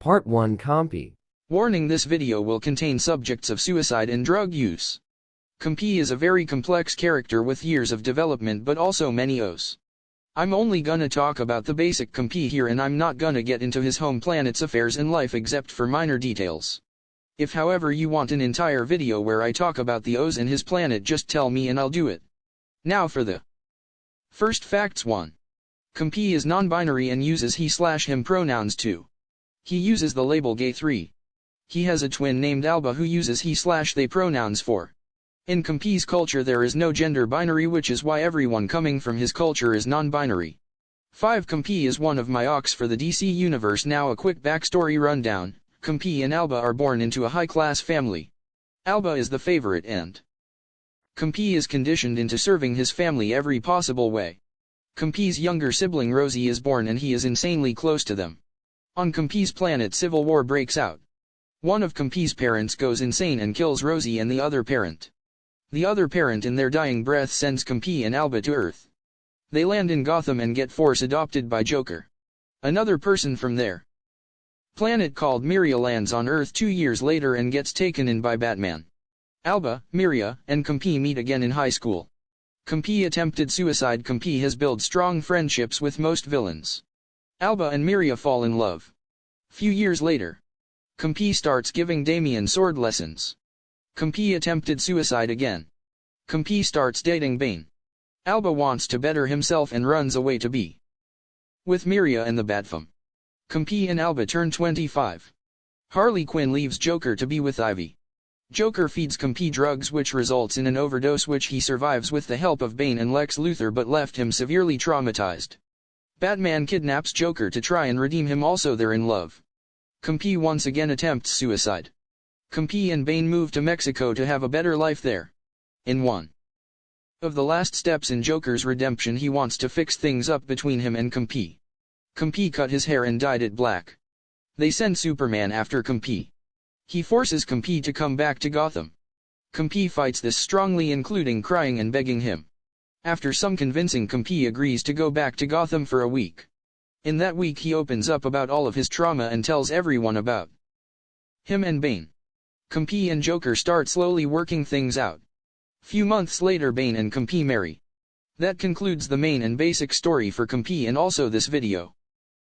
Part 1 Compi. Warning: this video will contain subjects of suicide and drug use. Compi is a very complex character with years of development but also many O's. I'm only gonna talk about the basic Compi here, and I'm not gonna get into his home planet's affairs and life except for minor details. If however you want an entire video where I talk about the O's and his planet, just tell me and I'll do it. Now for the first facts. 1. Compi is non-binary and uses he/him pronouns too. He uses the label gay. 3. He has a twin named Alba who uses he/they pronouns. 4. In Compi's culture there is no gender binary, which is why everyone coming from his culture is non-binary. 5. Compi is one of my ox for the DC universe. Now a quick backstory rundown. Compi and Alba are born into a high-class family. Alba is the favorite and Compi is conditioned into serving his family every possible way. Compi's younger sibling Rosie is born and he is insanely close to them. On Compi's planet, civil war breaks out. One of Compi's parents goes insane and kills Rosie and the other parent. The other parent in their dying breath sends Compi and Alba to Earth. They land in Gotham and get force adopted by Joker, another person from their planet called Miria, lands on Earth 2 years later and gets taken in by Batman. Alba, Miria, and Compi meet again in high school. Compi attempted suicide. Compi has built strong friendships with most villains. Alba and Miria fall in love. Few years later, Compi starts giving Damian sword lessons. Compi attempted suicide again. Compi starts dating Bane. Alba wants to better himself and runs away to be with Miria and the Batfam. Compi and Alba turn 25. Harley Quinn leaves Joker to be with Ivy. Joker feeds Compi drugs which results in an overdose, which he survives with the help of Bane and Lex Luthor, but left him severely traumatized. Batman kidnaps Joker to try and redeem him. Also they're in love. Compi once again attempts suicide. Compi and Bane move to Mexico to have a better life there. In one of the last steps in Joker's redemption, he wants to fix things up between him and Compi. Compi cut his hair and dyed it black. They send Superman after Compi. He forces Compi to come back to Gotham. Compi fights this strongly, including crying and begging him. After some convincing, Compi agrees to go back to Gotham for a week. In that week he opens up about all of his trauma and tells everyone about him and Bane. Compi and Joker start slowly working things out. Few months later, Bane and Compi marry. That concludes the main and basic story for Compi and also this video.